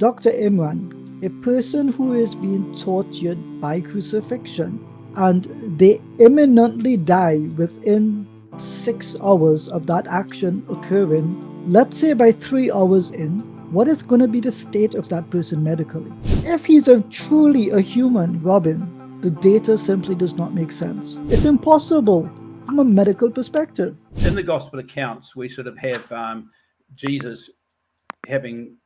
Dr. Imran, a person who is being tortured by crucifixion and they imminently die within 6 hours of that action occurring, let's say by 3 hours in, what is going to be the state of that person medically? If he's truly a human, Robin, the data simply does not make sense. It's impossible from a medical perspective. In the gospel accounts, we sort of have Jesus having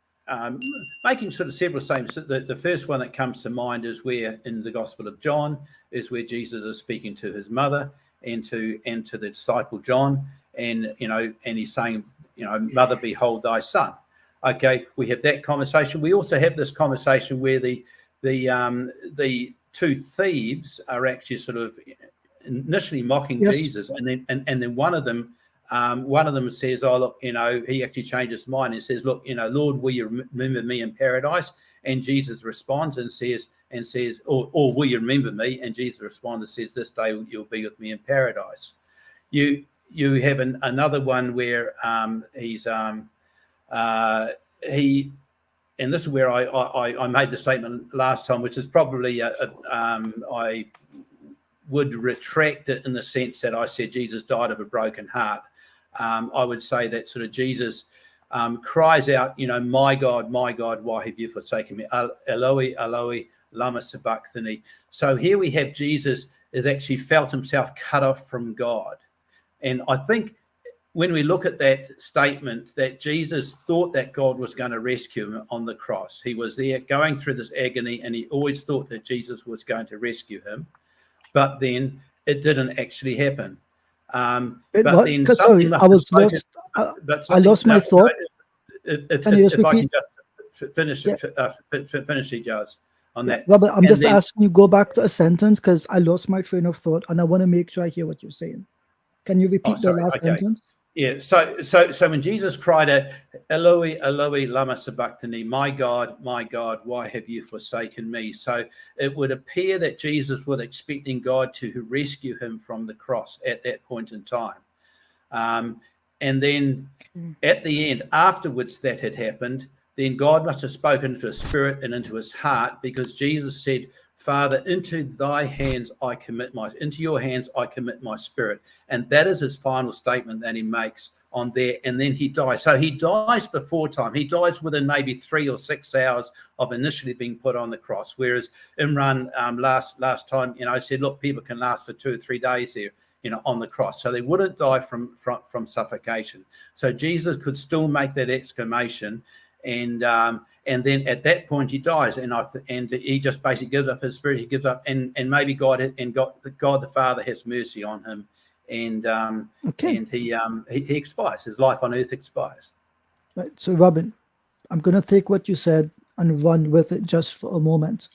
making sort of several statements. The first one that comes to mind is where in the Gospel of John is where Jesus is speaking to his mother and to the disciple John, and he's saying, mother, behold thy son. Okay, we have that conversation. We also have this conversation where the two thieves are actually sort of initially mocking Yes. Jesus, and then one of them says, "Oh, look, he actually changed his mind and says, look, Lord, will you remember me in paradise?" And Jesus responds and says, or will you remember me? And Jesus responds and says, "This day you'll be with me in paradise." You have another one where and this is where I made the statement last time, which is probably I would retract it in the sense that I said Jesus died of a broken heart. I would say that sort of Jesus cries out, my God, why have you forsaken me? Eloi, Eloi, lama sabachthani. So here we have Jesus has actually felt himself cut off from God. And I think when we look at that statement, that Jesus thought that God was going to rescue him on the cross. He was there going through this agony, and he always thought that Jesus was going to rescue him. But then it didn't actually happen. Then sorry, I was lost. I lost my thought. If I can just finish Ijaz, on that. Robert, I'm just asking you go back to a sentence because I lost my train of thought and I want to make sure I hear what you're saying. Can you repeat the last sentence? Yeah. So when Jesus cried out, "Eloi, Eloi, lama sabachthani," my God, why have you forsaken me? So it would appear that Jesus was expecting God to rescue him from the cross at that point in time. And then at the end, afterwards that had happened, then God must have spoken into his spirit and into his heart, because Jesus said, "Father, into your hands I commit my spirit." And that is his final statement that he makes on there. And then he dies. So he dies before time. He dies within maybe 3 or 6 hours of initially being put on the cross. Whereas Imran last time, said, look, people can last for 2 or 3 days there, on the cross. So they wouldn't die from suffocation. So Jesus could still make that exclamation. And then at that point he dies, and he just basically gives up his spirit. He gives up, and maybe God the Father has mercy on him, and he expires. His life on earth expires. Right. So Robin, I'm going to take what you said and run with it just for a moment.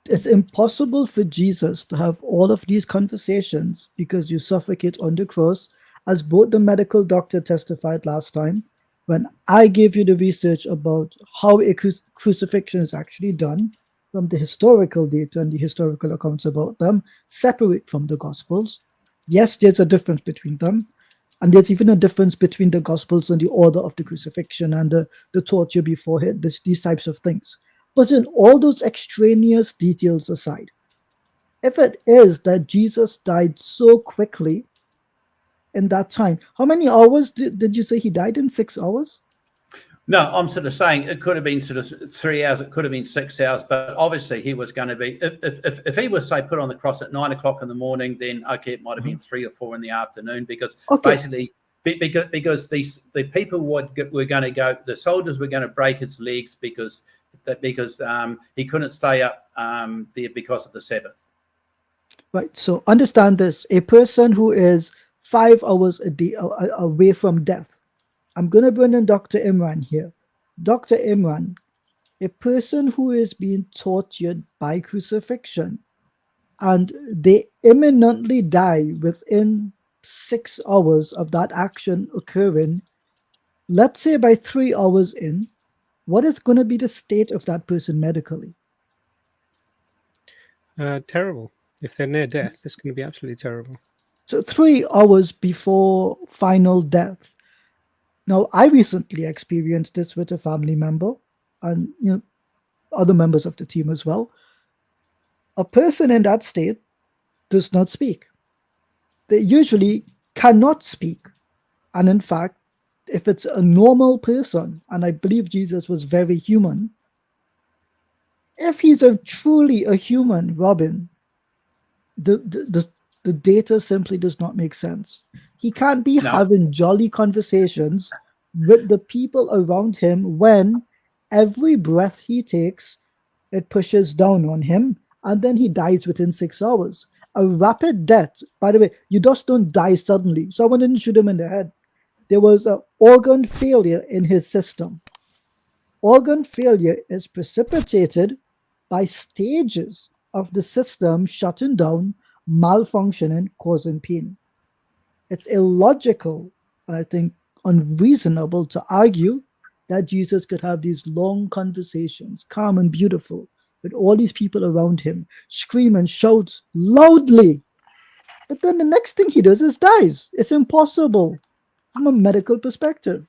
It's impossible for Jesus to have all of these conversations because you suffocate on the cross, as both the medical doctor testified last time, when I gave you the research about how a crucifixion is actually done from the historical data and the historical accounts about them, separate from the Gospels. Yes, there's a difference between them. And there's even a difference between the Gospels and the order of the crucifixion and the torture beforehand, these types of things. But in all those extraneous details aside, if it is that Jesus died so quickly in that time, how many hours did you say he died in? 6 hours? No, I'm sort of saying it could have been sort of 3 hours, it could have been 6 hours, but obviously he was going to be, if he was, say, put on the cross at 9 o'clock in the morning, then okay, it might have been 3 or 4 in the afternoon, because basically because the people were going to go, the soldiers were going to break his legs because he couldn't stay up there because of the Sabbath. Right. So understand this: a person who is 5 hours a day away from death. I'm going to bring in Dr. Imran here. Dr. Imran, a person who is being tortured by crucifixion and they imminently die within 6 hours of that action occurring, let's say by 3 hours in, what is going to be the state of that person medically? Terrible. If they're near death, it's going to be absolutely terrible. So 3 hours before final death. Now, I recently experienced this with a family member. and other members of the team as well. A person in that state does not speak. They usually cannot speak. And in fact, if it's a normal person, and I believe Jesus was very human, if he's truly a human, Robin, the data simply does not make sense. He can't be No. having jolly conversations with the people around him when every breath he takes, it pushes down on him, and then he dies within 6 hours. A rapid death, by the way, you just don't die suddenly. Someone didn't shoot him in the head. There was an organ failure in his system. Organ failure is precipitated by stages of the system shutting down, malfunctioning, causing pain. It's illogical and I think unreasonable to argue that Jesus could have these long conversations, calm and beautiful, with all these people around him, scream and shout loudly. But then the next thing he does is dies. It's impossible from a medical perspective.